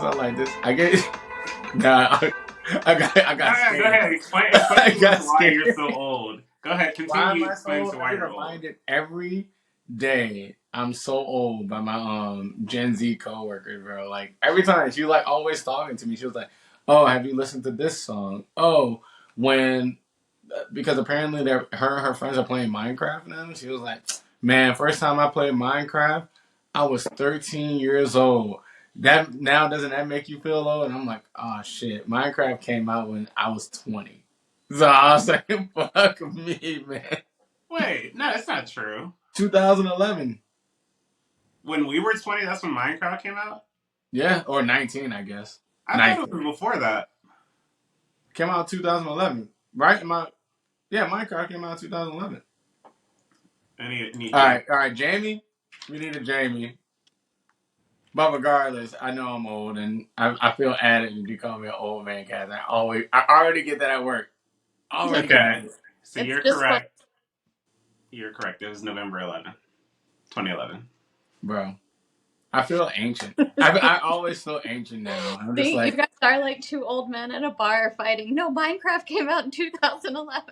this. I like this. I get. Nah, I got Yeah, go scared. ahead. Explain I to us got why scared. you're so old. Go ahead. Why am Continue I so explaining old? to I why get you're old. reminded every day. I'm so old by my Gen Z coworker, bro. Like every time she like always talking to me. She was like, "Oh, have you listened to this song? Oh, when because apparently her and her friends are playing Minecraft now." She was like, "Man, first time I played Minecraft, I was 13 years old. That now doesn't that make you feel old?" And I'm like, "Oh shit, Minecraft came out when I was 20." So I was like, "Fuck me, man." Wait, no, that's not true. 2011. When we were 20, that's when Minecraft came out? Yeah, or 19, I guess. I thought it 19. was before that. Came out 2011, right? Yeah, Minecraft came out 2011. I need Jamie. All right, Jamie. We need a Jamie. But regardless, I know I'm old, and I feel added if you call me an old man, Cass. I already get that at work. Already get Okay. that. So It's you're just fun. correct. You're correct. It was November 11th, 2011. Bro. I feel ancient. I always feel ancient now. I'm just See, you like, guys are like two old men at a bar fighting. No, Minecraft came out in 2011.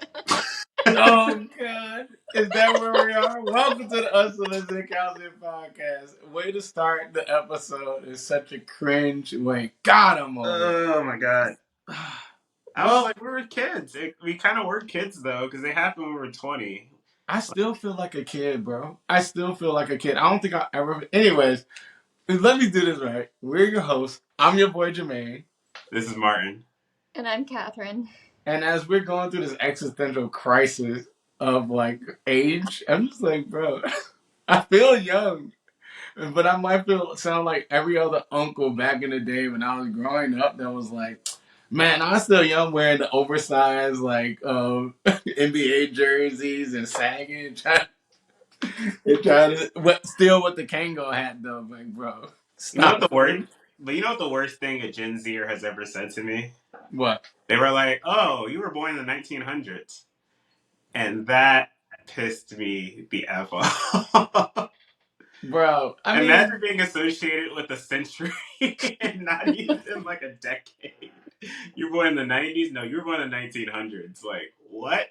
oh God, is that where we are? Welcome to the Unsolicited Counseling Podcast. Way to start the episode is such a cringe way. God, I'm old. Oh my god. I was Well, like, we were kids. We kind of were kids though, because they happened when we were 20. I still feel like a kid, bro. I still feel like a kid. I don't think I ever. Anyways, let me do this right. We're your hosts. I'm your boy Jermaine, This is Martin. And I'm Catherine. and as we're going through this existential crisis of like age, I'm just like, bro, I feel young. But I might sound like every other uncle back in the day when I was growing up that was like, man, I was still young wearing the oversized like NBA jerseys and sagging and trying to still with the Kango hat though. Like, bro, You know what stop. the worst? But you know what the worst thing a Gen Zer has ever said to me? What? They were like, "Oh, you were born in the 1900s," and that pissed me the f off. Bro, I mean, Imagine being associated with a century and not even like a decade. You're born in the 90s? No, you were born in the 1900s. Like, what?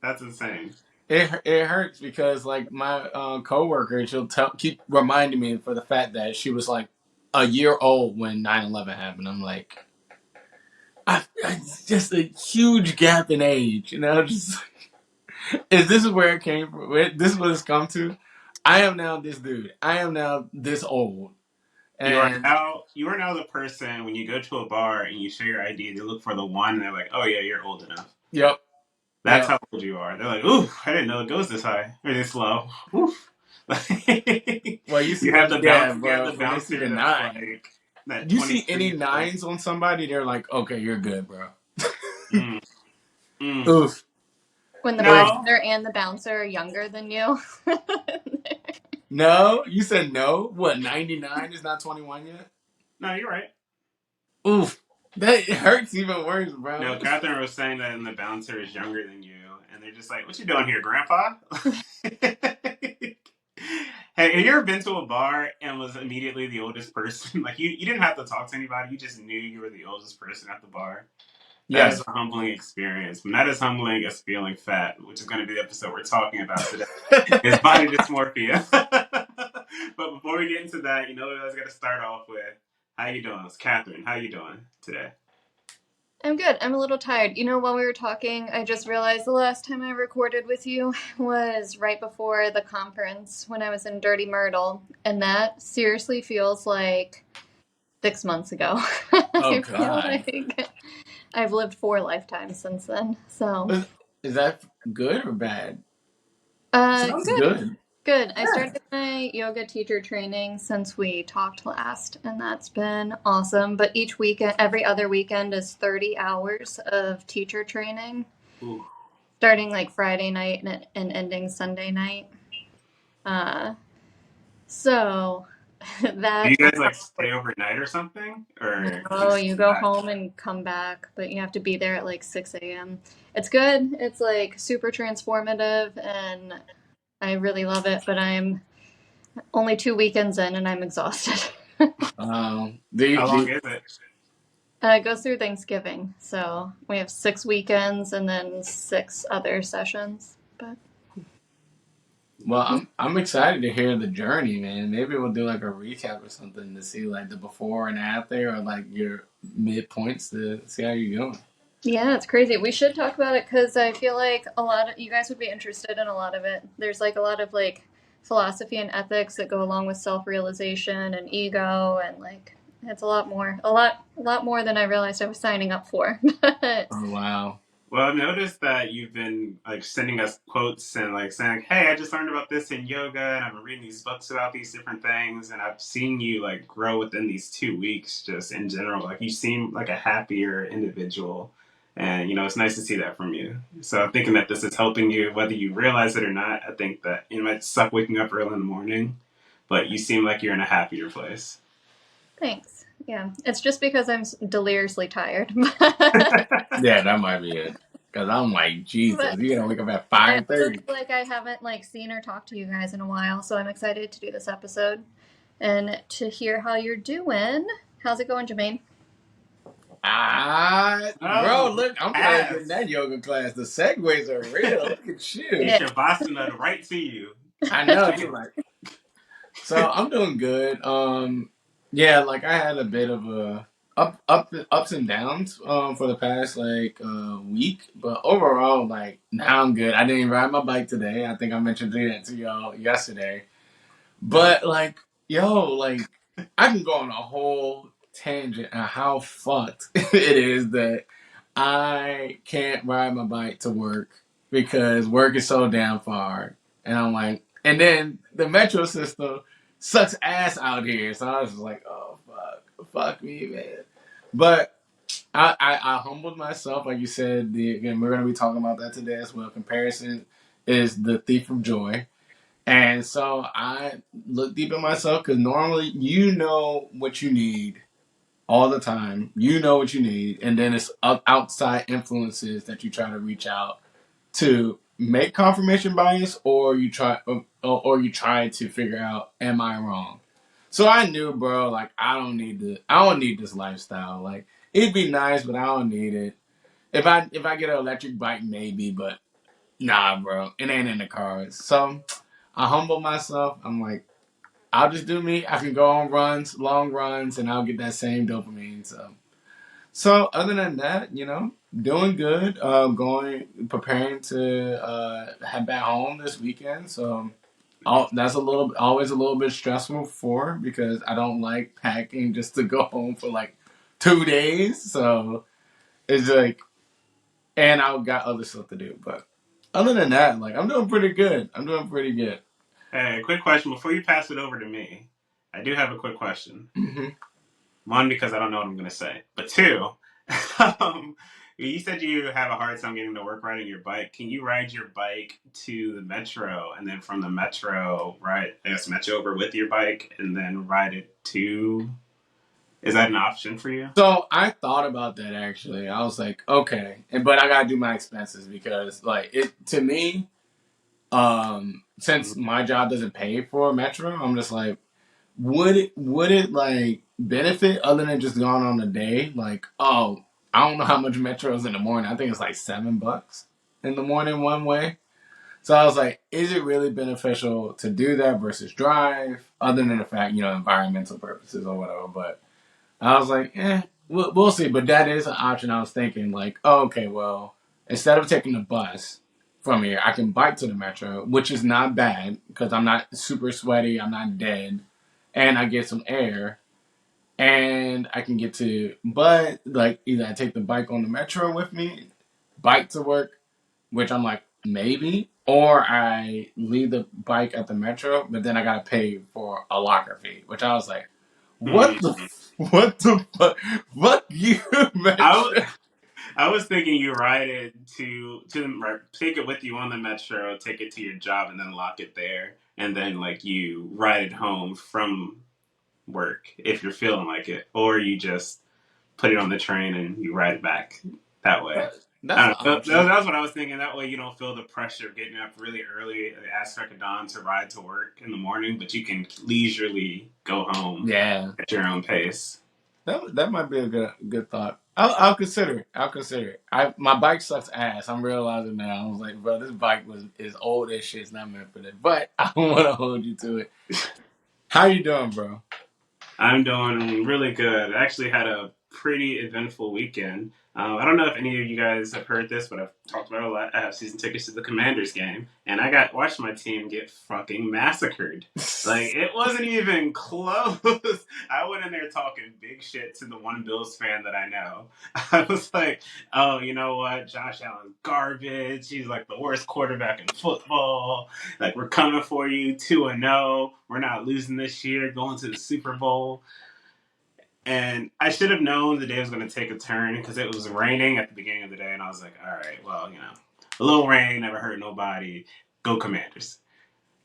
That's insane. it hurts because like my coworker, she'll keep reminding me for the fact that she was like a year old when 9/11 happened. I'm like, it's just a huge gap in age, you know. Just is this where it came from? This is what it's come to. I am now this dude. I am now this old, and You are now the person when you go to a bar and you show your ID, they look for the one and they're like, "Oh yeah, you're old enough." yep, That's yep. how old you are. They're like, "Ooh, I didn't know it goes this high or this low." Oof. Well, you You see, have the yeah, you have bro. the When they see bouncer the that's nine, like that you see any 23-year-old. nines on somebody, they're like, okay, you're good, bro. Mm, mm. Oof, When the oof. No, bartender and the bouncer are younger than you. No, you said no. What? 99 is not 21 yet. no, you're right. Oof, that hurts even worse, bro. No, Catherine was saying that and the bouncer is younger than you, and they're just like, "What you doing here, Grandpa?" Hey, have you ever been to a bar and was immediately the oldest person? Like you didn't have to talk to anybody; you just knew you were the oldest person at the bar. That is Yes. a humbling experience. But not as humbling as feeling fat, which is going to be the episode we're talking about today. Is body dysmorphia. But before we get into that, you know what I was going to start off with? How you doing? It's Catherine. How you doing today? I'm good. I'm a little tired. You know, while we were talking, I just realized the last time I recorded with you was right before the conference when I was in Dirty Myrtle. And that seriously feels like 6 months ago. Oh I feel God. like I've lived 4 lifetimes since then. So, Is that good or bad? Sounds good. good. Good. I Yeah. started my yoga teacher training since we talked last, and that's been awesome. But each weekend, every other weekend is 30 hours of teacher training, Ooh. starting like Friday night and ending Sunday night. Uh, so Do you that, guys like stay overnight or something, or you oh, just you come go back? home and come back, but you have to be there at like 6 a.m. It's good. It's like super transformative, and I really love it, but I'm only 2 weekends in and I'm exhausted. How long is it? It goes through Thanksgiving, so we have 6 weekends and then 6 other sessions. But Well, I'm excited to hear the journey, man. Maybe we'll do like a recap or something to see like the before and after, or like your midpoints to see how you're going. yeah, it's crazy. We should talk about it because I feel like a lot of you guys would be interested in a lot of it. There's like a lot of like philosophy and ethics that go along with self-realization and ego, and like it's a lot more, a lot more than I realized I was signing up for. But Oh wow. Well, I've noticed that you've been like sending us quotes and like saying, "Hey, I just learned about this in yoga, and I've been reading these books about these different things, and I've seen you like grow within these 2 weeks, just in general. Like you seem like a happier individual, and it's nice to see that from you. So I'm thinking that this is helping you, whether you realize it or not. I think that it might suck waking up early in the morning, but you seem like you're in a happier place." thanks. Yeah, it's just because I'm deliriously tired. Yeah, that might be it. Cause I'm like, Jesus, But you gotta wake up at I 5:30. also feel like I haven't like seen or talked to you guys in a while, so I'm excited to do this episode and to hear how you're doing. How's it going, Jermaine? Bro, Oh, look, I'm trying to get in ass! that yoga class. The segues are real. Look at You you. Yeah. shavasana right to you. I know. You're like, so I'm doing good. Yeah, like I had a bit of a ups and downs for the past like week, but overall, like now I'm good. I didn't even ride my bike today. I think I mentioned that to y'all yesterday. But like, yo, like I can go on a whole tangent on how fucked it is that I can't ride my bike to work because work is so damn far. And I'm like, and then the metro system sucks ass out here. So I was just like, oh fuck me, man. But I humbled myself, like you said. Again, we're gonna be talking about that today as well. Comparison is the thief of joy. And so I look deep in myself because normally you know what you need all the time. You know what you need, and then it's outside influences that you try to reach out to make confirmation bias, or you try to figure out, am I wrong? So I knew, bro. Like I don't need this lifestyle. Like it'd be nice, but I don't need it. If I get an electric bike, maybe, but nah, bro. It ain't in the cards. So I humble myself. I'm like, I'll just do me. I can go on runs, long runs, and I'll get that same dopamine. So other than that, doing good. Preparing to head back home this weekend. So that's always a little bit stressful because I don't like packing just to go home for like 2 days. So it's like, and I've got other stuff to do. But other than that, like I'm doing pretty good. I'm doing pretty good. Hey, quick question before you pass it over to me. I do have a quick question. One, because I don't know what I'm going to say. But two, um, you said you have a hard time getting to work riding your bike. Can you ride your bike to the metro and then from the metro ride, I guess, metro over with your bike and then ride it to? Is that an option for you? So I thought about that actually. I was like, okay, but I gotta do my expenses because like it to me, since my job doesn't pay for Metro, I'm just like, would it like benefit other than just going on a day? Like, oh, I don't know how much Metro is in the morning. I think it's like $7 in the morning one way. So I was like, is it really beneficial to do that versus drive? Other than the fact, environmental purposes or whatever. But I was like, we'll see. But that is an option. I was thinking, like, oh, okay, well, instead of taking the bus from here, I can bike to the metro, which is not bad because I'm not super sweaty, I'm not dead, and I get some air, and I can get to. But like, either I take the bike on the metro with me, bike to work, which I'm like maybe, or I leave the bike at the metro, but then I gotta pay for a locker fee, which I was like, what the Hmm. what the fuck you I, w- metro? I was thinking you ride it to right, take it with you on the metro, take it to your job, and then lock it there, and then like you ride it home from work if you're feeling like it, or you just put it on the train and you ride it back that way. That's I an don't know. option. That's what I was thinking. That way you don't feel the pressure of getting up really early at crack of dawn to ride to work in the morning, but you can leisurely go home Yeah, at your own pace. that might be a good thought. I'll consider it. I'll consider it. My bike sucks ass. I'm realizing now. I was like, bro, this bike is old as shit. It's not meant for this. But I don't want to hold you to it. How you doing, bro? I'm doing really good. I actually had a pretty eventful weekend. I don't know if any of you guys have heard this, but I've talked about it a lot. I have season tickets to the Commanders game, and I got watched my team get fucking massacred. Like it wasn't even close. I went in there talking big shit to the one Bills fan that I know. I was like, "Oh, you know what? Josh Allen's garbage. He's like the worst quarterback in football. Like we're coming for you, 2-0. We're not losing this year. Going to the Super Bowl." And I should have known the day was going to take a turn because it was raining at the beginning of the day, and I was like, "All right, well, a little rain never hurt nobody. Go Commanders."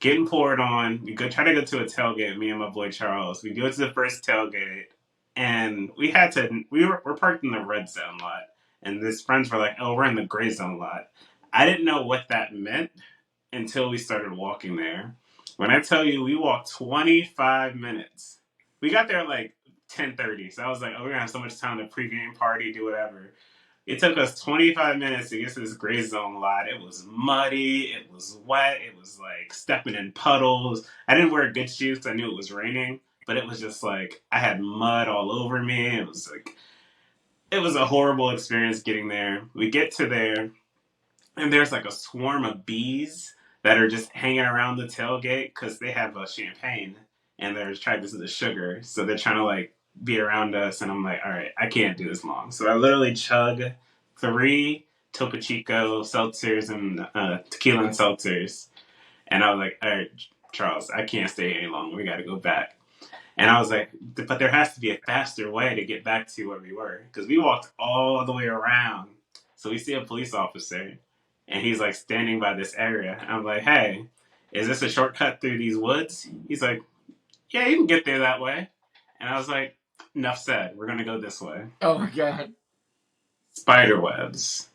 Getting poured on. We go try to go to a tailgate. Me and my boy Charles. We go to the first tailgate, and we had to. We're parked in the red zone lot, and his friends were like, "Oh, we're in the gray zone lot." I didn't know what that meant until we started walking there. When I tell you, we walked 25 minutes. We got there like 10:30, so I was like, "Oh, we're gonna have so much time to pregame party, do whatever." It took us 25 minutes to get to this gray zone lot. It was muddy. It was wet. It was like stepping in puddles. I didn't wear good shoes because I knew it was raining, but it was just like I had mud all over me. It was a horrible experience getting there. We get to there, and there's like a swarm of bees that are just hanging around the tailgate because they have a champagne and they're trying this is the sugar, so they're trying to like be around us. And I'm like, all right, I can't do this long. So I literally chug 3 Topo Chico seltzers and tequila and seltzers, and I was like, all right, Charles, I can't stay any longer. We got to go back. And I was like, but there has to be a faster way to get back to where we were. Because we walked all the way around. So we see a police officer, and he's like standing by this area. And I'm like, hey, is this a shortcut through these woods? He's like, yeah, you can get there that way. And I was like, enough said. We're going to go this way. Oh my god. Spider webs,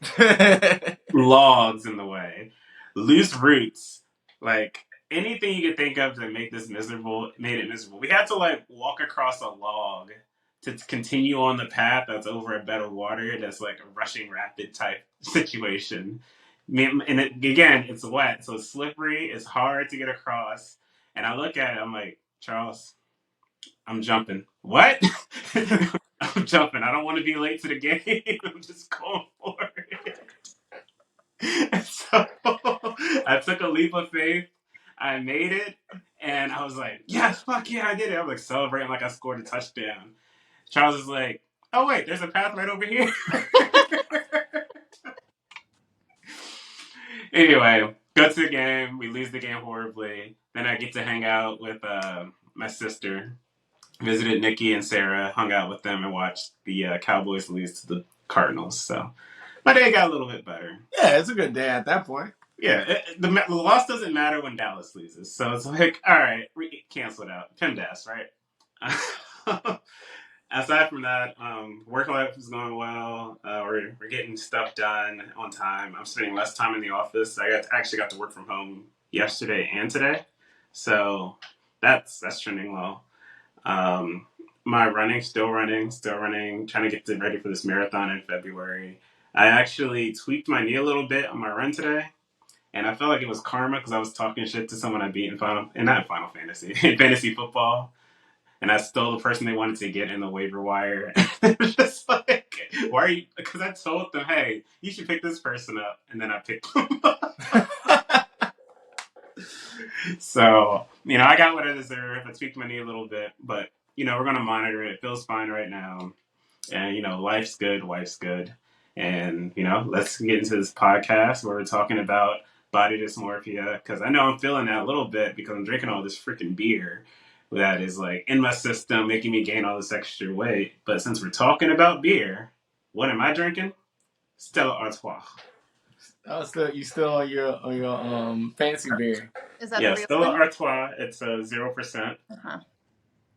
logs in the way, loose roots, like anything you could think of to make this miserable, made it miserable. We had to like walk across a log to continue on the path that's over a bed of water that's like a rushing rapid type situation. And again, it's wet, so it's slippery, it's hard to get across. And I look at it, I'm like, Charles, I'm jumping. What? I'm jumping. I don't want to be late to the game. I'm just going for it. So I took a leap of faith. I made it, and I was like, "Yes, fuck yeah, I did it!" I was like celebrating like I scored a touchdown. Charles is like, "Oh wait, there's a path right over here." Anyway, go to the game. We lose the game horribly. Then I get to hang out with my sister. Visited Nikki and Sarah, hung out with them, and watched the Cowboys lose to the Cardinals. So my day got a little bit better. Yeah, it's a good day at that point. Yeah, the loss doesn't matter when Dallas loses. So it's like, all right, cancel it out. PEMDAS, right? Aside from that, work life is going well. We're getting stuff done on time. I'm spending less time in the office. Actually got to work from home yesterday and today, so that's trending well. My running, still running, trying to get ready for this marathon in February. I actually tweaked my knee a little bit on my run today, and I felt like it was karma because I was talking shit to someone I beat not in Final Fantasy, in fantasy football, and I stole the person they wanted to get in the waiver wire. And it was just like, why are you? Because I told them, hey, you should pick this person up, and then I picked them up. So, I got what I deserve. I tweaked my knee a little bit, but, we're going to monitor it. It feels fine right now. And, life's good, wife's good. And, let's get into this podcast where we're talking about body dysmorphia, because I know I'm feeling that a little bit because I'm drinking all this freaking beer that is, like, in my system, making me gain all this extra weight. But since we're talking about beer, what am I drinking? Stella Artois. Oh, you still on your fancy beer? Is that Yeah, a real Stella thing? Artois. It's a 0%. Uh-huh.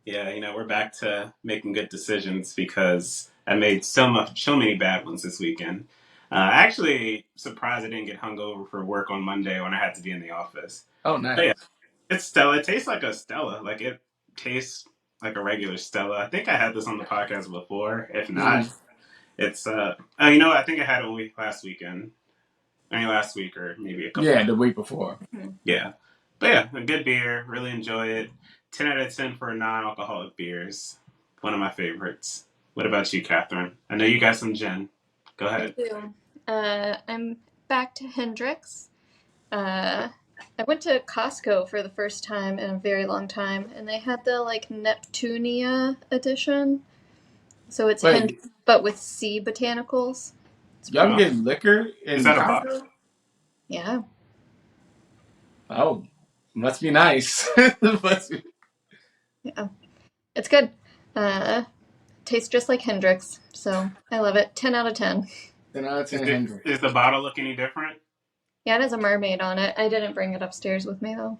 Yeah, we're back to making good decisions because I made so many bad ones this weekend. Actually, surprised I didn't get hungover for work on Monday when I had to be in the office. Oh, But yeah, nice. it's Stella. It tastes like a Stella. Like it tastes like a regular Stella. I think I had this on the podcast before. If not, Mm. it's you know, I think I had it last weekend. I mean, last week or maybe a couple Yeah, weeks. the week before. Yeah, but yeah, a good beer. Really enjoy it. 10 out of 10 for non-alcoholic beers. One of my favorites. What about you, Catherine? I know you got some gin. Go I ahead. do. I'm back to Hendrix. I went to Costco for the first time in a very long time, and they had the like Neptunia edition. So it's Wait, Hendrix, but with sea botanicals. It's y'all pretty can Oh, get liquor is in that a box? Costco? Yeah. Oh, must be nice. Must be Yeah. It's good. Uh, tastes just like Hendrix, so I love it. 10 out of 10. 10 out of Is 10 it Hendrix. is the bottle look any different? Yeah, it has a mermaid on it. I didn't bring it upstairs with me though.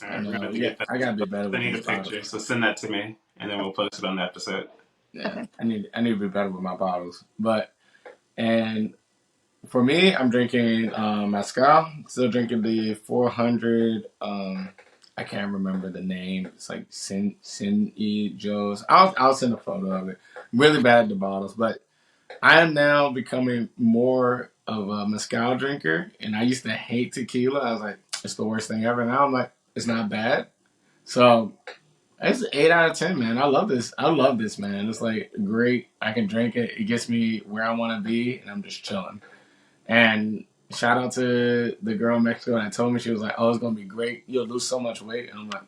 All I right, we're gonna know. have to Yeah, get that. I gotta be better I with need these a picture, bottles. so send that to me, and then we'll post it on the episode. Yeah, Okay. I need to be better with my bottles. But and for me, I'm drinking mezcal. Still drinking the 400. I can't remember the name. It's like Sin E Joe's. I'll send a photo of it. Really bad at the bottles, but I am now becoming more of a mezcal drinker. And I used to hate tequila. I was like, it's the worst thing ever. Now I'm like, it's not bad. So it's 8 out of 10, man. I love this. I love this, man. It's like great. I can drink it. It gets me where I want to be, and I'm just chilling. And shout out to the girl in Mexico that told me, she was like, "Oh, it's gonna be great. You'll lose so much weight." And I'm like,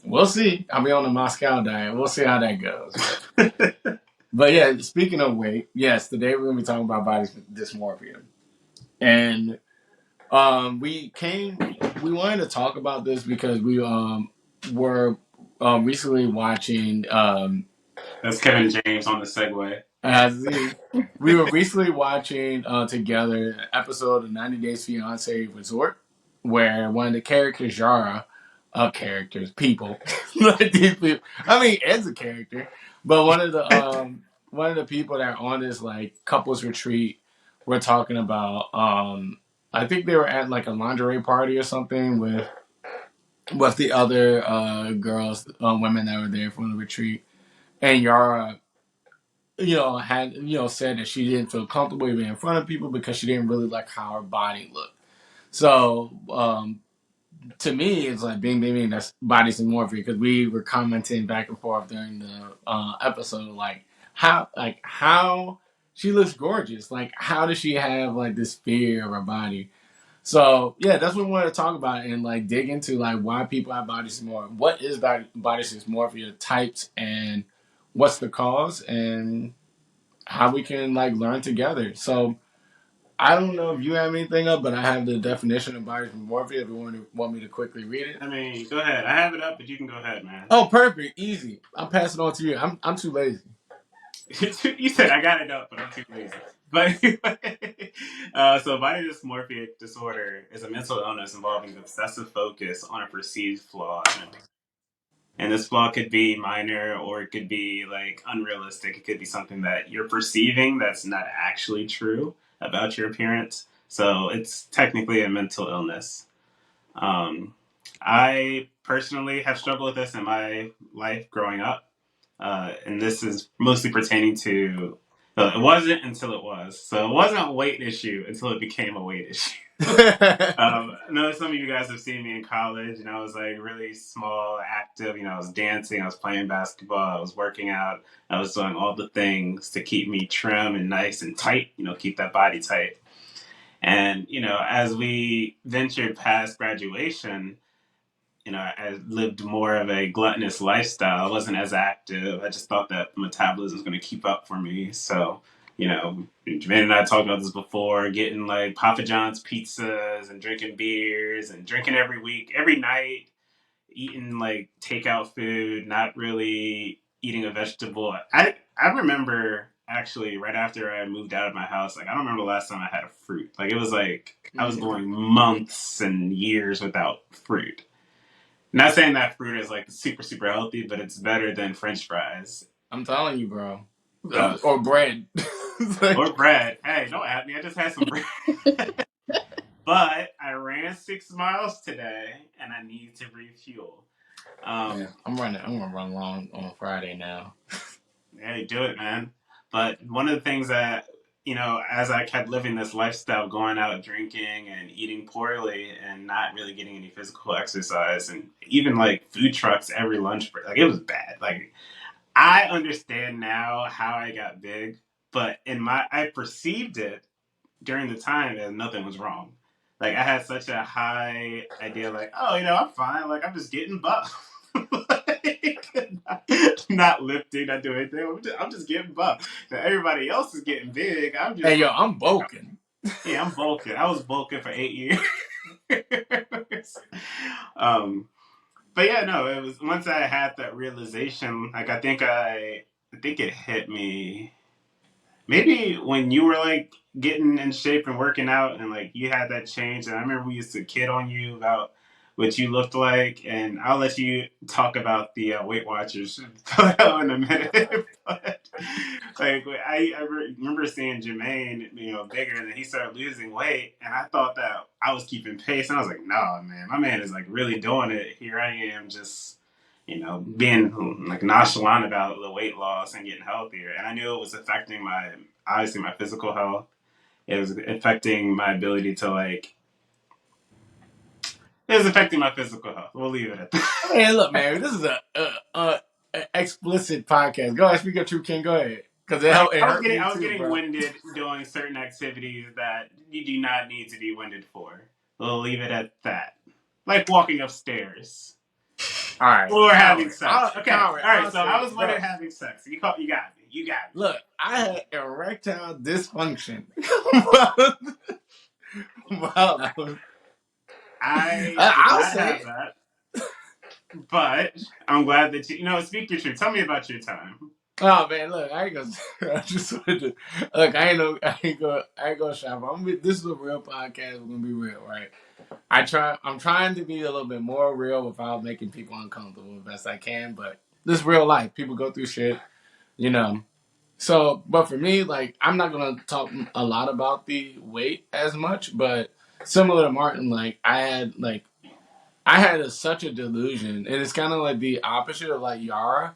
"We'll see. I'll be on the Moscow diet. We'll see how that goes." But yeah, speaking of weight, yes, today we're gonna be talking about body dysmorphia, and we wanted to talk about this because we were recently watching That's Kevin James on the segue. we were recently watching together an episode of 90 Days Fiance Resort where one of the characters, Yara, characters, people, like these people. I mean, Ed's a character, but one of the people that are on this like couples retreat, we're talking about. I think they were at like a lingerie party or something with the other girls, women that were there for the retreat, and Yara had said that she didn't feel comfortable even in front of people because she didn't really like how her body looked. So to me, it's like bing, that's body dysmorphia because we were commenting back and forth during the episode, how she looks gorgeous. Like how does she have like this fear of her body? So yeah, that's what we wanted to talk about and like dig into like why people have body dysmorphia. What is body dysmorphia types and what's the cause and how we can like learn together. So I don't know if you have anything up, but I have the definition of body dysmorphia. If you want me to quickly read it. I mean, go ahead. I have it up, but you can go ahead, man. Oh, perfect, easy. I'll pass it on to you. I'm too lazy. You said I got it up, but I'm too lazy. But so body dysmorphic disorder is a mental illness involving obsessive focus on a perceived flaw in a person. And this flaw could be minor or it could be like unrealistic. It could be something that you're perceiving that's not actually true about your appearance. So it's technically a mental illness. Um, I personally have struggled with this in my life growing up. And this is mostly pertaining to, it wasn't until it was. So it wasn't a weight issue until it became a weight issue. I know some of you guys have seen me in college, and I was like really small, active. I was dancing, I was playing basketball, I was working out, I was doing all the things to keep me trim and nice and tight. Keep that body tight. And as we ventured past graduation, I lived more of a gluttonous lifestyle. I wasn't as active. I just thought that metabolism was going to keep up for me. So, Jermaine and I talked about this before, getting like Papa John's pizzas and drinking beers and drinking every week, every night, eating like takeout food, not really eating a vegetable. I remember actually right after I moved out of my house, like I don't remember the last time I had a fruit. Like it was like I was going months and years without fruit. Not saying that fruit is like super super healthy, but it's better than French fries. I'm telling you, bro. Uh, Or bread. like, Or bread. Hey, don't at me. I just had some bread. But I ran 6 miles today, and I need to refuel. yeah, I'm gonna run long on Friday now. Hey, do it, man. But one of the things that, as I kept living this lifestyle, going out drinking and eating poorly and not really getting any physical exercise, and even like food trucks every lunch break, like it was bad. Like I understand now how I got big, but I perceived it during the time as nothing was wrong. Like I had such a high idea, like, oh, I'm fine. Like I'm just getting buff. Like, not lifting, not doing anything. I'm just getting buff. Now, everybody else is getting big. I'm Hey, just yo, like, I'm bulking. yeah, I'm bulking. I was bulking for 8 years. um, but yeah, no, it was once I had that realization. Like I think it hit me maybe when you were like getting in shape and working out and like you had that change. And I remember we used to kid on you about what you looked like. And I'll let you talk about the Weight Watchers in a minute. But like remember seeing Jermaine, bigger, and then he started losing weight. And I thought that I was keeping pace. And I was like, no, man, my man is like really doing it. Here I am just being like nonchalant about the weight loss and getting healthier. And I knew it was affecting obviously my physical health. It was affecting my ability to it was affecting my physical health. We'll leave it at that. Hey, look, man, this is a explicit podcast. Go ahead, speak your truth, King. Go ahead, because Like it hurt me I was too, getting bro. winded doing certain activities that you do not need to be winded for. We'll leave it at that. Like walking upstairs. All right, Or having coward. sex. Okay. Coward. All right. I'll So say I this, was bro. winded having sex. You got me. You got me. Look, I had erectile dysfunction. Well, I did I'll not say have it. that. But I'm glad that speak your truth. Tell me about your time. Oh man, look, I ain't gonna. I just wanted to look. I ain't gonna shop. This is a real podcast. We're gonna be real, right? I'm trying to be a little bit more real without making people uncomfortable as best I can. But this is real life. People go through shit, you know. So, but for me, like, I'm not gonna talk a lot about the weight as much, but similar to Martin, like, I had such a delusion, and it's kind of like the opposite of like Yara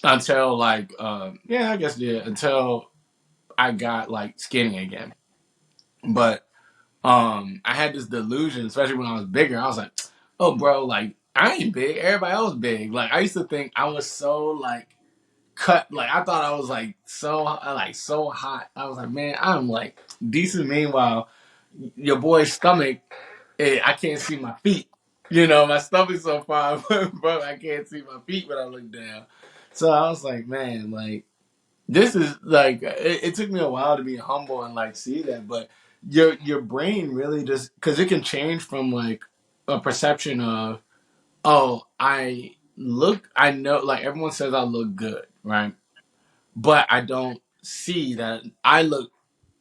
until like, yeah, I guess yeah, until I got like skinny again. But I had this delusion, especially when I was bigger. I was like, oh, bro, like I ain't big. Everybody else big. Like I used to think I was so like cut. Like I thought I was so hot. I was like, man, I'm like decent. Meanwhile, your boy's stomach, I can't see my feet. My stomach's so far, bro. I can't see my feet when I look down. So I was like, man, like this is like it took me a while to be humble and like see that, but your brain really just because it can change from like a perception of oh I know like everyone says I look good, right? But I don't see that I look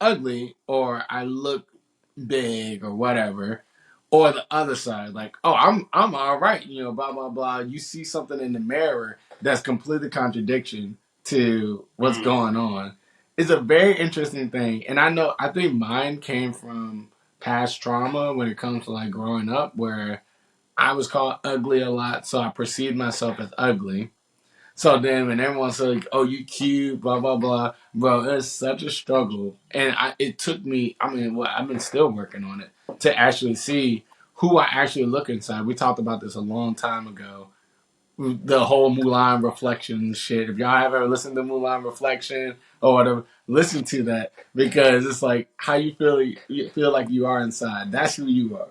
ugly or I look big or whatever. Or the other side, like, oh, I'm all right, blah blah blah. You see something in the mirror that's completely contradiction to what's Mm. going on. It's a very interesting thing, and I think mine came from past trauma when it comes to like growing up, where I was called ugly a lot, so I perceived myself as ugly. So then when everyone's like, "Oh, you cute," blah blah blah, bro, it's such a struggle, and it took me. I mean, well, I've been still working on it to actually see who I actually look inside. We talked about this a long time ago. The whole Mulan reflection shit. If y'all have ever listened to Mulan reflection or whatever, listen to that because it's like how you feel like you are inside. That's who you are.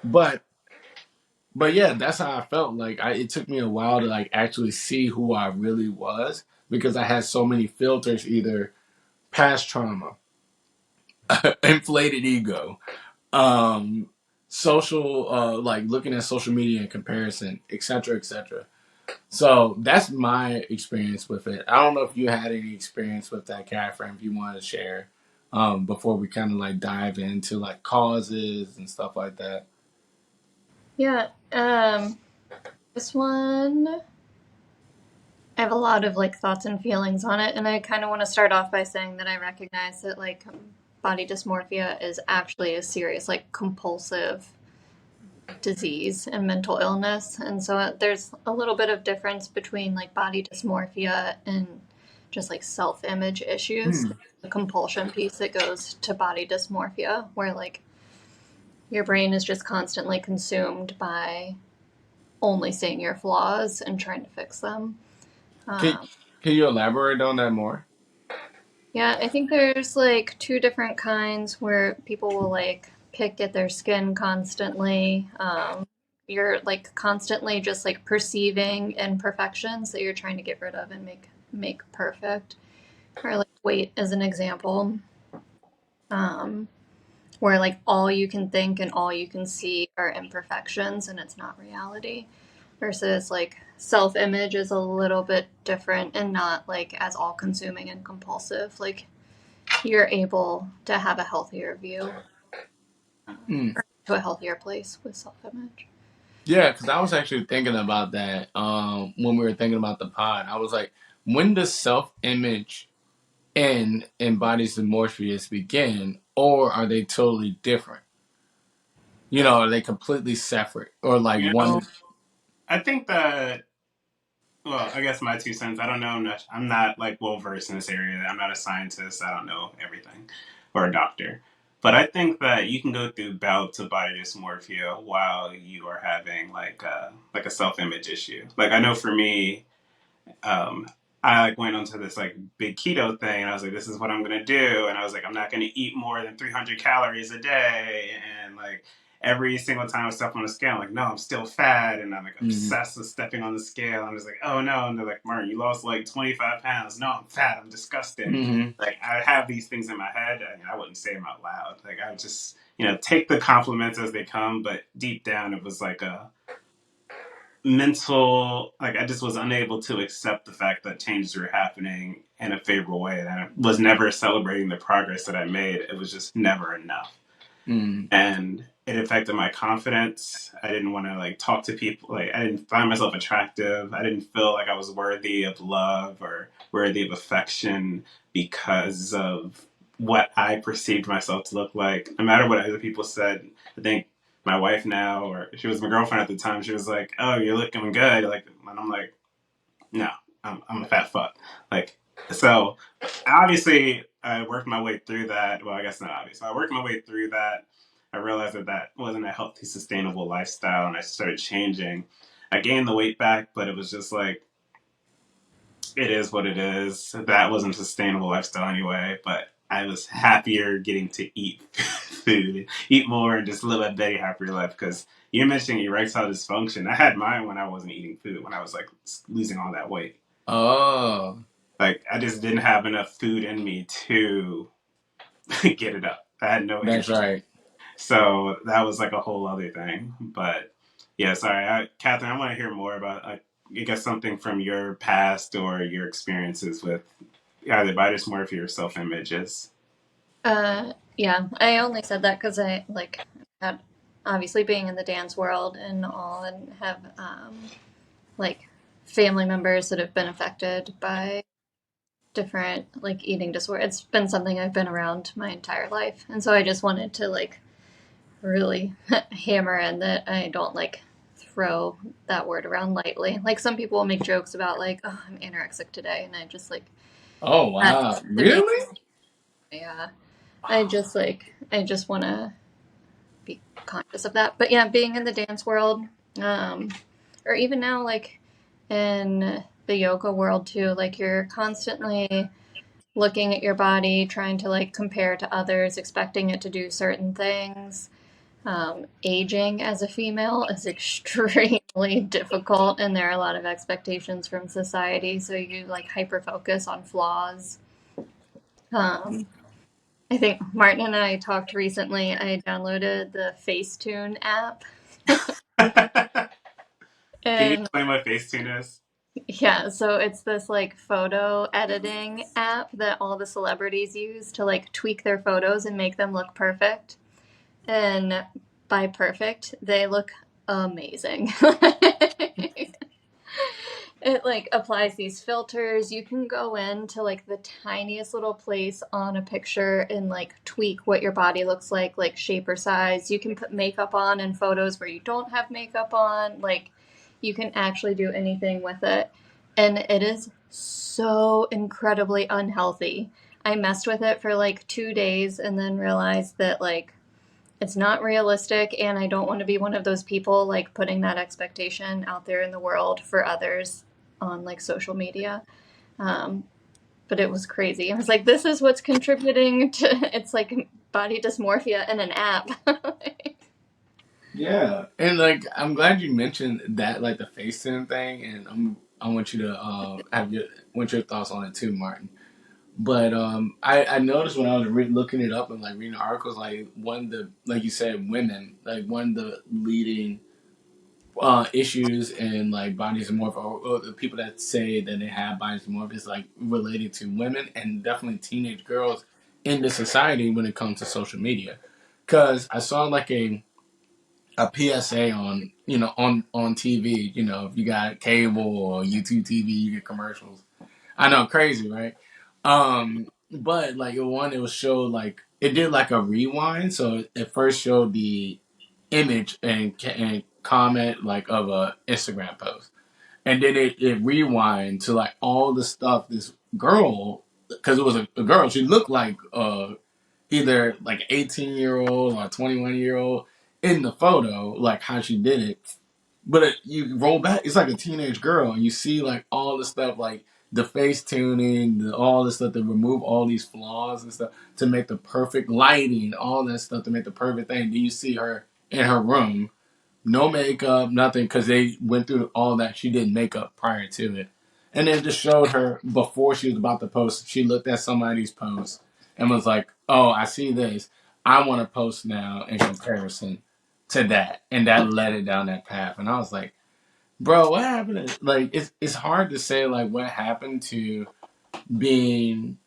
But yeah, that's how I felt. Like it took me a while to like actually see who I really was because I had so many filters, either past trauma, inflated ego, um, social, like looking at social media in comparison, etc., etc. So that's my experience with it. I don't know if you had any experience with that, Catherine. If you want to share, before we kind of like dive into like causes and stuff like that. Yeah. This one I have a lot of like thoughts and feelings on it, and I kind of want to start off by saying that I recognize that like body dysmorphia is actually a serious like compulsive disease and mental illness, and so there's a little bit of difference between like body dysmorphia and just like self-image issues. Hmm. The compulsion piece that goes to body dysmorphia, where like your brain is just constantly consumed by only seeing your flaws and trying to fix them. Can Um, can you elaborate on that more? Yeah, I think there's like two different kinds where people will like pick at their skin constantly. You're like constantly just like perceiving imperfections that you're trying to get rid of and make perfect. Or like weight as an example, um, where like all you can think and all you can see are imperfections and it's not reality. Versus like self-image is a little bit different and not like as all-consuming and compulsive. Like you're able to have a healthier view, Hmm. to a healthier place with self-image. Yeah, because I was actually thinking about that when we were thinking about the pod. I was like, when does self image and body dysmorphia begin, or are they totally different? Are they completely separate, or like You know, one? I think that. Well, I guess my 2 cents. I don't know. I'm not like well versed in this area. I'm not a scientist. I don't know everything, or a doctor. But I think that you can go through bouts of body dysmorphia while you are having like a self image issue. Like I know for me, um, I like went onto this like big keto thing, and I was like, this is what I'm gonna do, and I was like, I'm not gonna eat more than 300 calories a day, and like every single time I step on the scale, I'm like, no, I'm still fat, and I'm like Mhm. obsessed with stepping on the scale. I'm just like, oh no, and they're like, Martin, you lost like 25 pounds. No, I'm fat. I'm disgusting. Mhm. Like I have these things in my head, and I wouldn't say them out loud. Like I would just take the compliments as they come, but deep down it was like a mental, like I just was unable to accept the fact that changes were happening in a favorable way, and I was never celebrating the progress that I made. It was just never enough, Mhm. and it affected my confidence. I didn't want to like talk to people. Like I didn't find myself attractive. I didn't feel like I was worthy of love or worthy of affection because of what I perceived myself to look like. No matter what other people said, I think my wife now, or she was my girlfriend at the time, she was like, "Oh, you're looking good." Like, and I'm like, "No, I'm a fat fuck." Like, so obviously I worked my way through that. Well, I guess not obvious. I worked my way through that. I realized that that wasn't a healthy, sustainable lifestyle, and I started changing. I gained the weight back, but it was just like it is what it is. That wasn't a sustainable lifestyle anyway. But I was happier getting to eat food, eat more, and just live a very happier life. Because you're mentioning erectile dysfunction. I had mine when I wasn't eating food, when I was like losing all that weight. Oh, Like I just didn't have enough food in me to get it up. I had no that's energy. right. So that was like a whole other thing. But yeah, sorry, Catherine, I want to hear more about, I guess, something from your past or your experiences with either body dysmorphia or self images. Yeah, I only said that because I like had obviously being in the dance world and all, and have like family members that have been affected by different like eating disorder. It's been something I've been around my entire life, and so I just wanted to like really hammer in that I don't like throw that word around lightly. Like some people will make jokes about like, oh, I'm anorexic today, and I just like Oh that wow, to me, really? yeah. I just want to be conscious of that. But yeah, being in the dance world, um, or even now like in the yoga world too, like you're constantly looking at your body, trying to like compare to others, expecting it to do certain things. Aging as a female is extremely difficult, and there are a lot of expectations from society. So you like hyper focus on flaws. Um, I think Martin and I talked recently. I downloaded the Facetune app, Can you and explain what Facetune is? yeah, so it's this like photo editing app that all the celebrities use to like tweak their photos and make them look perfect. And by perfect, they look amazing. it like applies these filters. You can go into like the tiniest little place on a picture and like tweak what your body looks like shape or size. You can put makeup on in photos where you don't have makeup on. Like you can actually do anything with it. And it is so incredibly unhealthy. I messed with it for like 2 days and then realized that like it's not realistic, and I don't want to be one of those people like putting that expectation out there in the world for others on like social media. Um, but it was crazy. I was like, this is what's contributing to it's like body dysmorphia in an app. Yeah, and like I'm glad you mentioned that, like the FaceTime thing, and I want you to have your thoughts on it too, Martin. But I noticed when I was looking it up and like reading articles, like one of the, like you said, women, like one of the leading issues in like body dysmorphia, or the people that say that they have body dysmorphia is like related to women and definitely teenage girls in the society when it comes to social media. Because I saw like a PSA on on TV. You know, if you got cable or YouTube TV, you get commercials. I know, crazy, right? But like it was showed like it did like a rewind. So it first showed the image and comment like of a Instagram post, and then it rewind to like all the stuff this girl, because it was a girl. She looked like either like 18-year-old or 21-year-old in the photo, like how she did it. But you roll back, it's like a teenage girl, and you see like all the stuff, like the face tuning, all the stuff to remove all these flaws and stuff to make the perfect lighting, all that stuff to make the perfect thing. Then you see her in her room, no makeup, nothing, because they went through all that. She did makeup prior to it, and then just showed her before she was about to post. She looked at somebody's post and was like, "Oh, I see this. I want to post now in comparison to that," and that led it down that path. And I was like, "Bro, what happened?" Like, it's hard to say like what happened to being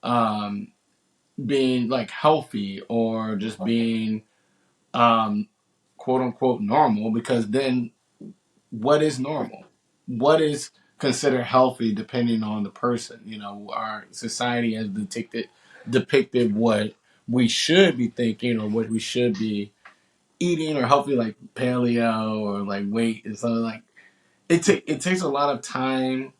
being like healthy or just being um quote unquote normal, because then what is normal? What is considered healthy depending on the person? You know, our society has depicted what we should be thinking or what we should be eating or healthy, like paleo or like weight and something like it takes a lot of time,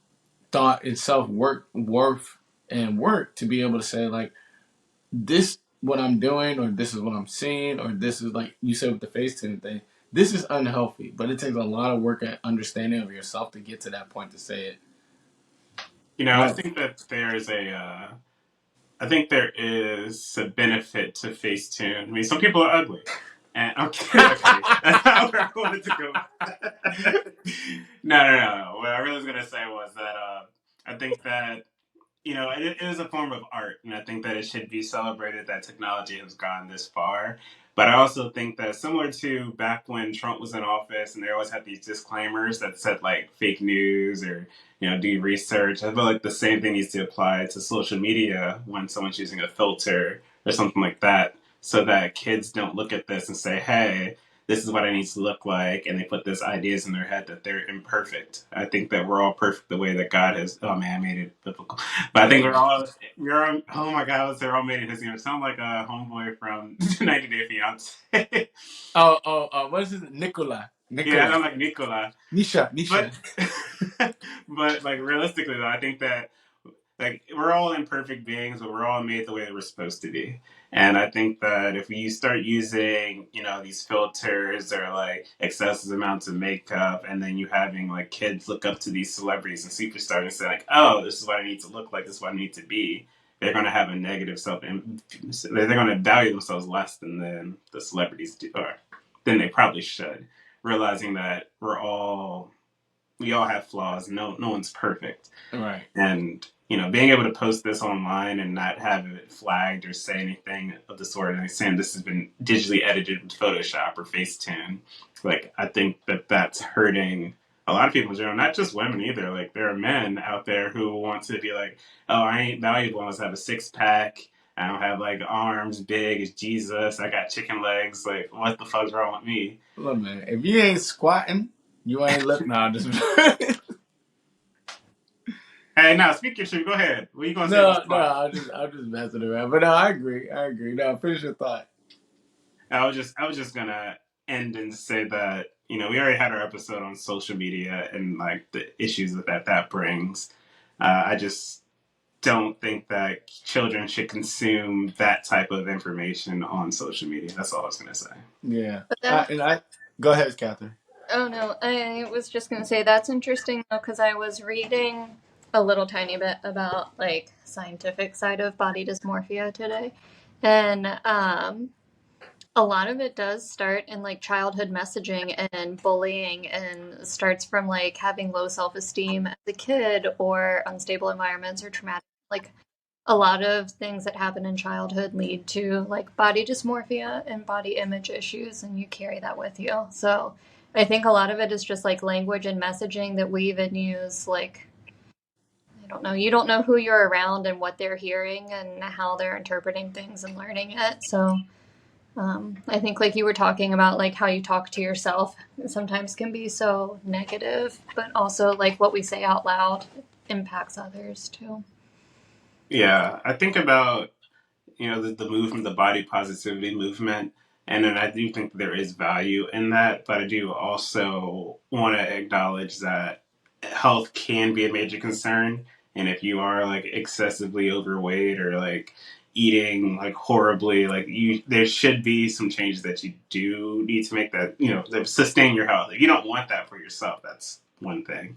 thought, and self work to be able to say like this what I'm doing, or this is what I'm seeing, or this is like you said with the FaceTime thing. This is unhealthy, but it takes a lot of work and understanding of yourself to get to that point to say it. You know, I Right. think that I think there is a benefit to Facetune. I mean, some people are ugly. And okay, okay. That's not where I wanted to go. No. What I really was gonna say was that I think that it is a form of art, and I think that it should be celebrated that technology has gone this far. But I also think that similar to back when Trump was in office, and they always had these disclaimers that said like fake news or do research. I feel like the same thing needs to apply to social media when someone's using a filter or something like that, so that kids don't look at this and say, "Hey, this is what I need to look like," and they put these ideas in their head that they're imperfect. I think that we're all perfect the way that God has. Oh man, I made it biblical, but I think we're all. Oh my God, they're all made in His image. Sound like a homeboy from 90 Day Fiance. What is it? Nicola. Yeah, I Nicola. sound like Nicola. Nisha. But but like realistically though, I think that like we're all imperfect beings, but we're all made the way that we're supposed to be. And I think that if you start using, these filters or like excessive amounts of makeup, and then you having like kids look up to these celebrities and superstars and say like, "Oh, this is what I need to look like. This is what I need to be." They're going to have a negative self. They're going to value themselves less than the celebrities do, or than they probably should, realizing that we all have flaws. No one's perfect. Right. And being able to post this online and not have it flagged or say anything of the sort, and saying this has been digitally edited with Photoshop or Facetune, like I think that that's hurting a lot of people in general, not just women either. Like there are men out there who want to be like, "Oh, I ain't valuable unless I have a 6 pack. I don't have like arms big as Jesus. I got chicken legs. Like what the fuck's wrong with me?" Look, man, if you ain't squatting, you ain't look. Nah, just Hey, now speak your truth. Go ahead. What are you gonna say on the No, no, spot? I'm just messing around. But no, I agree. I agree. No, finish your thought. I was just gonna end and say that we already had our episode on social media and like the issues that brings. I just don't think that children should consume that type of information on social media. That's all I was gonna say. Yeah. But that, And I go ahead, Catherine. oh no, I was just gonna say that's interesting though, because I was reading a little tiny bit about like scientific side of body dysmorphia today, and a lot of it does start in like childhood messaging and bullying, and starts from like having low self-esteem as a kid or unstable environments or traumatic, like a lot of things that happen in childhood lead to like body dysmorphia and body image issues, and you carry that with you. So I think a lot of it is just like language and messaging that we even use. Like, I don't know, you don't know who you're around and what they're hearing and how they're interpreting things and learning it. So I think like you were talking about like how you talk to yourself sometimes can be so negative, but also like what we say out loud impacts others too. Yeah, I think about the movement, the body positivity movement, and then I do think there is value in that, but I do also want to acknowledge that health can be a major concern, and if you are like excessively overweight or like eating like horribly, like there should be some changes that you do need to make that that sustain your health. If you don't want that for yourself, that's one thing.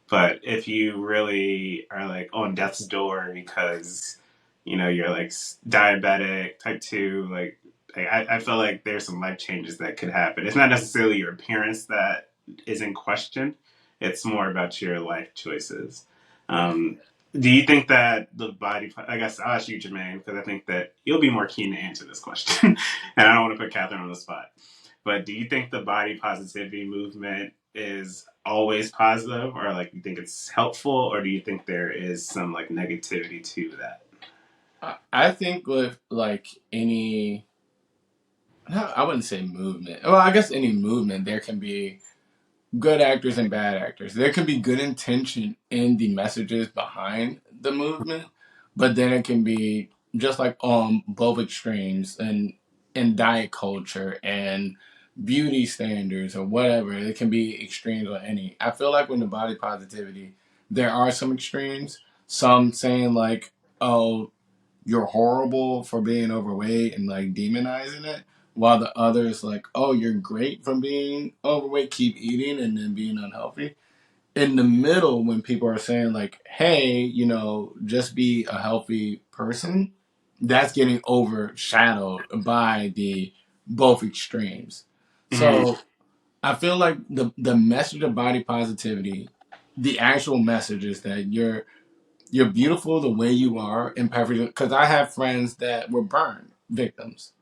But if you really are like on death's door because you're like diabetic, type two, like I feel like there's some life changes that could happen. It's not necessarily your appearance that is in question. It's more about your life choices. Um, do you think that the body? I guess I'll ask you, Jermaine, because I think that you'll be more keen to answer this question, and I don't want to put Catherine on the spot. But do you think the body positivity movement is always positive, or like you think it's helpful, or do you think there is some like negativity to that? I think with like any, no, I wouldn't say movement. Well, I guess any movement, there can be good actors and bad actors. There can be good intention in the messages behind the movement, but then it can be just like on both extremes and in diet culture and beauty standards or whatever. It can be extremes on any. I feel like when the body positivity, there are some extremes. Some saying like, "Oh, you're horrible for being overweight," and like demonizing it, while the other is like, "Oh, you're great from being overweight, keep eating," and then being unhealthy. In the middle, when people are saying like, "Hey, just be a healthy person," that's getting overshadowed by the both extremes. Mm-hmm. So I feel like the message of body positivity, the actual message is that you're beautiful the way you are, imperfect. Because I have friends that were burn victims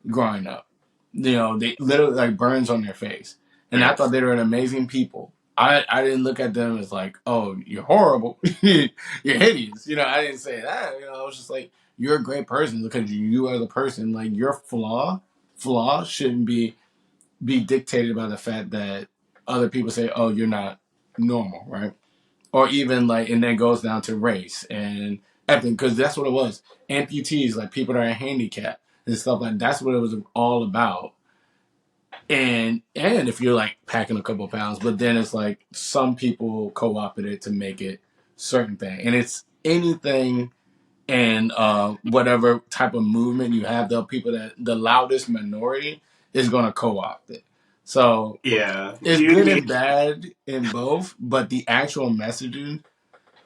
growing up. They literally like burns on their face, and I Right. thought they were an amazing people. I didn't look at them as like, oh, you're horrible, you're hideous. I didn't say that. I was just like, you're a great person because you as a person, like your flaw shouldn't be dictated by the fact that other people say, oh, you're not normal, right? Or even like, and then goes down to race and everything, because that's what it was. Amputees, like people that are handicapped and stuff like that's what it was all about. And if you're like packing a couple pounds, but then it's like some people co-opted it to make it certain thing, and it's anything and whatever type of movement you have, the people that the loudest minority is going to co-opt it. So Yeah. it's You good need. and bad in both, but the actual messaging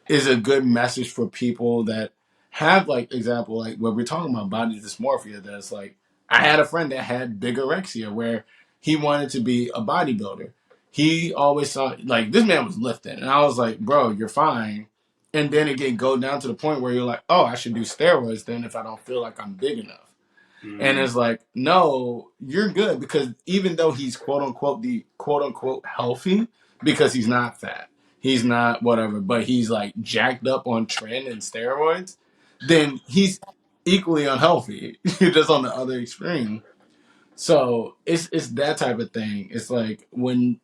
is a good message for people that have like example like when we're talking about body dysmorphia, that's like I had a friend that had bigorexia where he wanted to be a bodybuilder. He always saw like this man was lifting and I was like, bro, you're fine. And then it can go down to the point where you're like, oh, I should do steroids then if I don't feel like I'm big enough. And Mm, it's like, no, you're good because even though he's quote unquote the quote unquote healthy, because he's not fat, he's not whatever, but he's like jacked up on trend and steroids, then he's equally unhealthy. You're just on the other extreme. So it's that type of thing. It's like when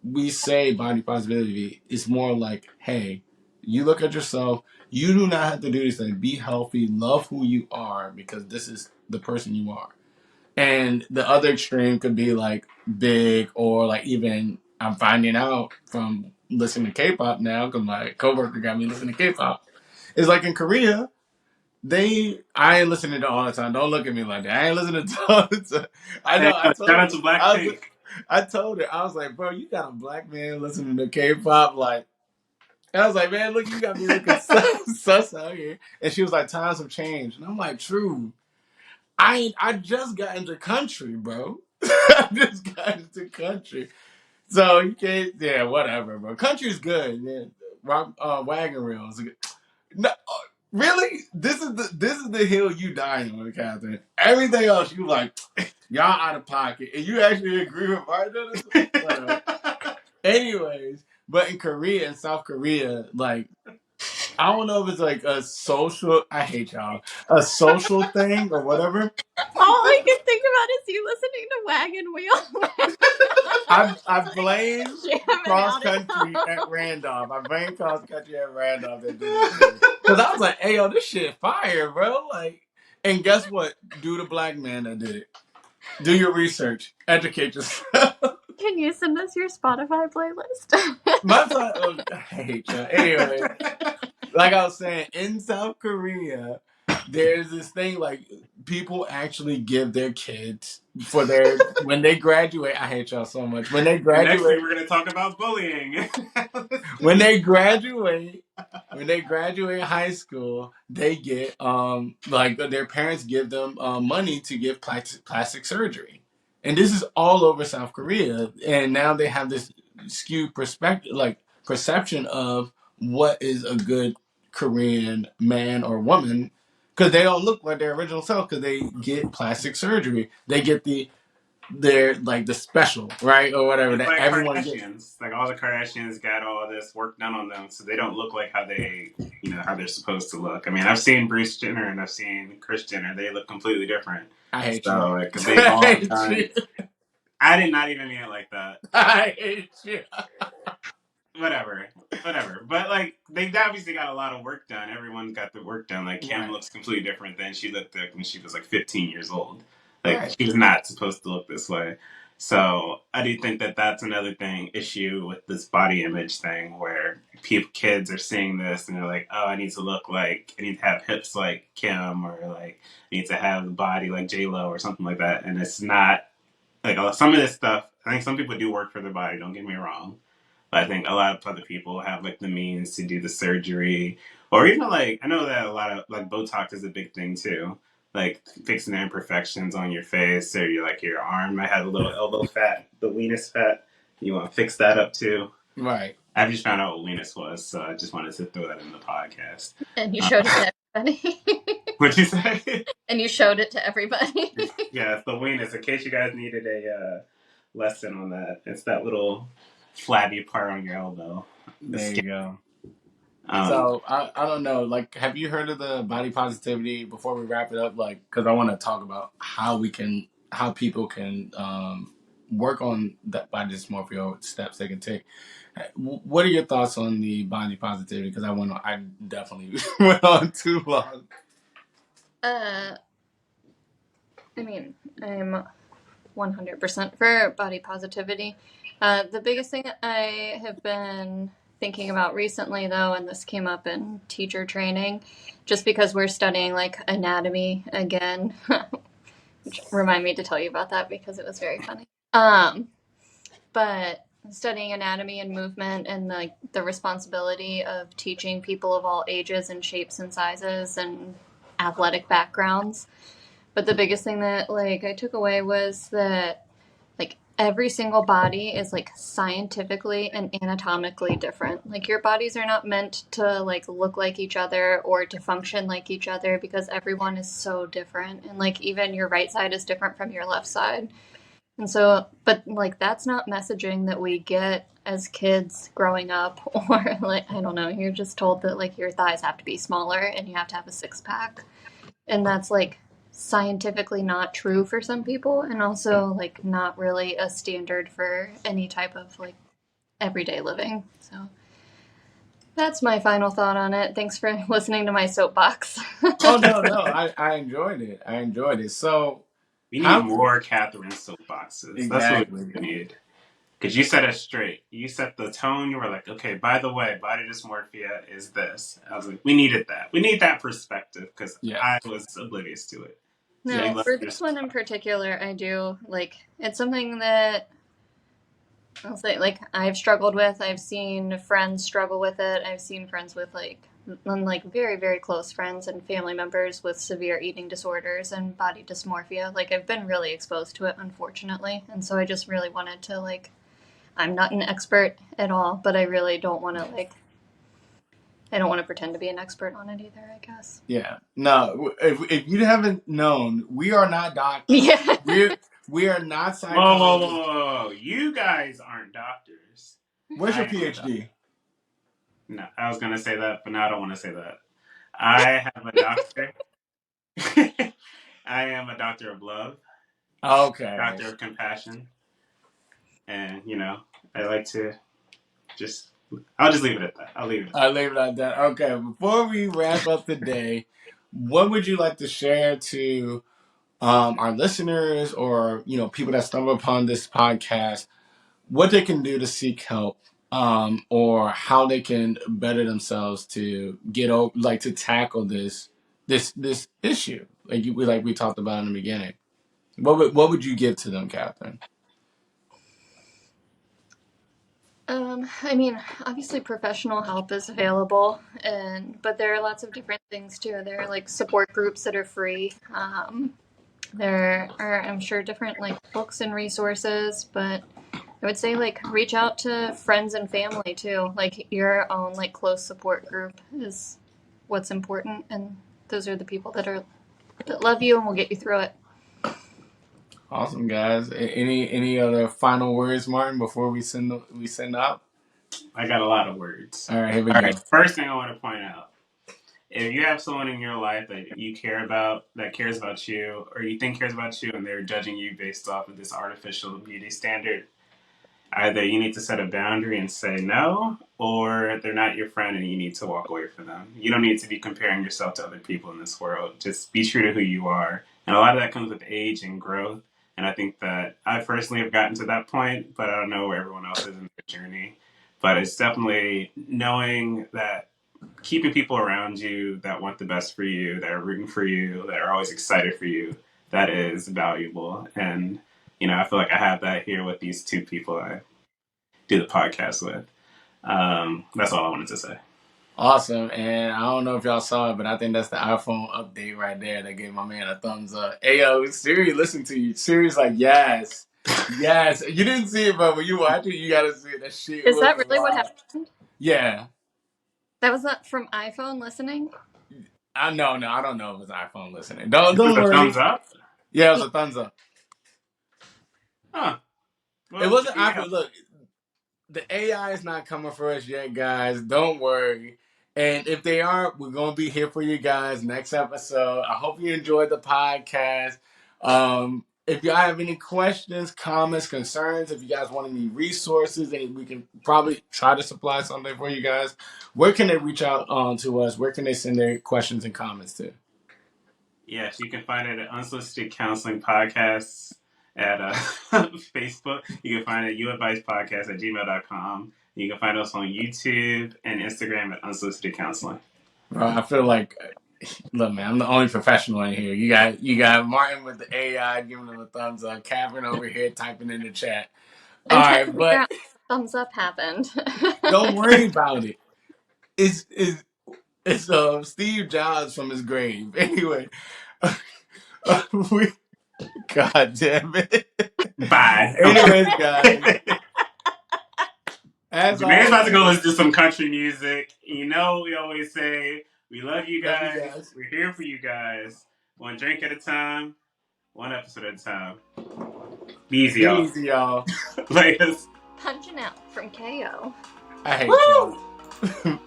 we say body positivity, it's more like, hey, You look at yourself. You do not have to do these things. Be healthy. Love who you are because this is the person you are. And the other extreme could be like big or like even I'm finding out from listening to K-pop now because my coworker got me listening to K-pop. It's like in Korea, I ain't listening to it all the time. Don't look at me like that. I ain't listening to it all the time. I Hey, know. I shout told out her. to Blackpink. I told her. I was like, bro, you got a black man listening to K-pop. Like, and I was like, man, look, you got me looking sus out here. And she was like, times have changed. And I'm like, true. I just got into country, bro. I just got into country. So you can't, yeah, whatever, bro. Country's good. Yeah. Rock, wagon wheels. No, really? This is the hill you dying on, Catherine. Everything else you like, y'all out of pocket, and you actually agree with Martin. Whatever. Anyways, but in Korea and South Korea, like I don't know if it's like a social. I hate y'all. A social thing or whatever. All I can think about is you listening to Wagon Wheel. I blame Jamming cross out at country at home. Randolph. I blame cross country at Randolph that did this to me. Because I was like, hey, yo, this shit fire, bro. Like, and guess what? Do the black man that did it. Do your research. Educate yourself. Can you send us your Spotify playlist? My son, I hate you. Anyway, like I was saying, in South Korea, there's this thing like people actually give their kids for their when they graduate. I hate y'all so much. And next week we're gonna talk about bullying. When they graduate, when they graduate high school, they get like their parents give them money to get plastic surgery, and this is all over South Korea. And now they have this skewed perspective, like perception of what is a good Korean man or woman, because they don't look like their original self because they get plastic surgery. They get they're like the special, right, or whatever It's that like everyone gets. Kardashians. Like all the Kardashians got all this work done on them, so they don't look like how how they're supposed to look. I mean, I've seen Bruce Jenner and I've seen Kris Jenner. They look completely different. I hate you. So, because they've I all hate done. you. I did not even mean it like that. I hate you. Whatever, whatever. But like, they obviously got a lot of work done. Everyone's got the work done. Like Kim Right. looks completely different than she looked like when she was like 15 years old. Like Right. she was not supposed to look this way. So I do think that that's another issue with this body image thing, where kids are seeing this and they're like, oh, I need to have hips like Kim, or like I need to have the body like J Lo or something like that. And it's not like some of this stuff. I think some people do work for their body. Don't get me wrong. But I think a lot of other people have like the means to do the surgery, or even like I know that a lot of like Botox is a big thing too, like fixing the imperfections on your face, or your arm might have a little elbow fat, the weenus fat. You want to fix that up too. Right. I just found out what weenus was, so I just wanted to throw that in the podcast. And you showed it to everybody. What'd you say? And you showed it to everybody. Yeah, it's the weenus. In case you guys needed a lesson on that, it's that little flabby part on your elbow. There you go. Um, So I don't know. Like, have you heard of the body positivity? Before we wrap it up, like, because I want to talk about how people can work on that body dysmorphia or steps they can take. What are your thoughts on the body positivity? Because I definitely went on too long. I mean, I'm 100% for body positivity. The biggest thing I have been thinking about recently, though, and this came up in teacher training, just because we're studying like anatomy again, which remind me to tell you about that because it was very funny. But studying anatomy and movement and like the responsibility of teaching people of all ages and shapes and sizes and athletic backgrounds. But the biggest thing that like I took away was that like every single body is like scientifically and anatomically different. Like your bodies are not meant to like look like each other or to function like each other because everyone is so different. And like even your right side is different from your left side. And so, but like that's not messaging that we get as kids growing up, or like, I don't know, you're just told that like your thighs have to be smaller and you have to have a six pack. And that's like scientifically not true for some people, and also like not really a standard for any type of like everyday living. So That's my final thought on it. Thanks for listening to my soapbox. Oh no, I enjoyed it. I enjoyed it. So We need how more Catherine soapboxes. That's what exactly? we need. Because you set us straight. You set the tone. You were like, okay, by the way, body dysmorphia is this. I was like, we needed that. We need that perspective because Yeah. I was oblivious to it. So we No, love for your this one in particular, I do like it's something that I'll say like I've struggled with. I've seen friends struggle with it. I've seen friends with like very very close friends and family members with severe eating disorders and body dysmorphia. Like I've been really exposed to it, unfortunately, and so I just really wanted to like. I'm not an expert at all, but I really don't want to like. I don't want to pretend to be an expert on it either, I guess. Yeah. No, if you haven't known, we are not doctors. Yeah. We are not Whoa, whoa, whoa, psychologists. whoa. You guys aren't doctors. Where's your I am a PhD? doctor. No, I was going to say that, but now I don't want to say that. I have a doctor. I am a doctor of love, Okay. doctor of compassion. And, I like to I'll just leave it at that. I'll leave it at that. I'll leave it at that. Okay. Before we wrap up today, what would you like to share to our listeners or people that stumble upon this podcast, what they can do to seek help, or how they can better themselves to get over, like to tackle this issue, like we talked about in the beginning. What would you give to them, Catherine? I mean, obviously professional help is available, but there are lots of different things too. There are like support groups that are free. There are, I'm sure, different like books and resources, but I would say like reach out to friends and family too. Like your own like close support group is what's important, and those are the people that love you and will get you through it. Awesome, guys. Any other final words, Martin, before we send out? I got a lot of words. All right, here we All go. right. First thing I want to point out, if you have someone in your life that you care about, that cares about you, or you think cares about you, and they're judging you based off of this artificial beauty standard, either you need to set a boundary and say no, or they're not your friend and you need to walk away from them. You don't need to be comparing yourself to other people in this world. Just be true to who you are. And a lot of that comes with age and growth. And I think that I personally have gotten to that point, but I don't know where everyone else is in their journey. But it's definitely knowing that keeping people around you that want the best for you, that are rooting for you, that are always excited for you, that is valuable. And, I feel like I have that here with these two people I do the podcast with. That's all I wanted to say. Awesome. And I don't know if y'all saw it, but I think that's the iPhone update right there that gave my man a thumbs up. Hey, yo, Siri, listen to you. Siri's like, yes. Yes. You didn't see it, but when you watch it, you got to see it. That shit Is was that really what wild. happened? Yeah. That was not from iPhone listening? I know. No, I don't know if it was iPhone listening. Don't It was a worry. thumbs up? Yeah, it was a thumbs up. Huh. Well, It wasn't yeah. iPhone. Look, the AI is not coming for us yet, guys. Don't worry. And if they are, we're going to be here for you guys next episode. I hope you enjoyed the podcast. If y'all have any questions, comments, concerns, if you guys want any resources, and we can probably try to supply something for you guys, where can they reach out to us? Where can they send their questions and comments to? Yes, you can find it at Unsolicited Counseling Podcasts at Facebook. You can find it youadvicepodcast@gmail.com. You can find us on YouTube and Instagram at Unsolicited Counseling. Bro, I feel like, look, man, I'm the only professional in here. You got Martin with the AI giving him a thumbs up, Catherine over here typing in the chat. I'm All trying right, to figure but out how thumbs up happened. don't worry about it. It's Steve Jobs from his grave. Anyway, we, God damn it. Bye. Anyways, guys, as Jermaine's about to go always, listen to some country music. We always say, we love you love you guys. guys. We're here for you guys. One drink at a time, one episode at a time. Be easy, Be y'all. easy, y'all. Like us. Punching out from KO. I hate Woo! y'all.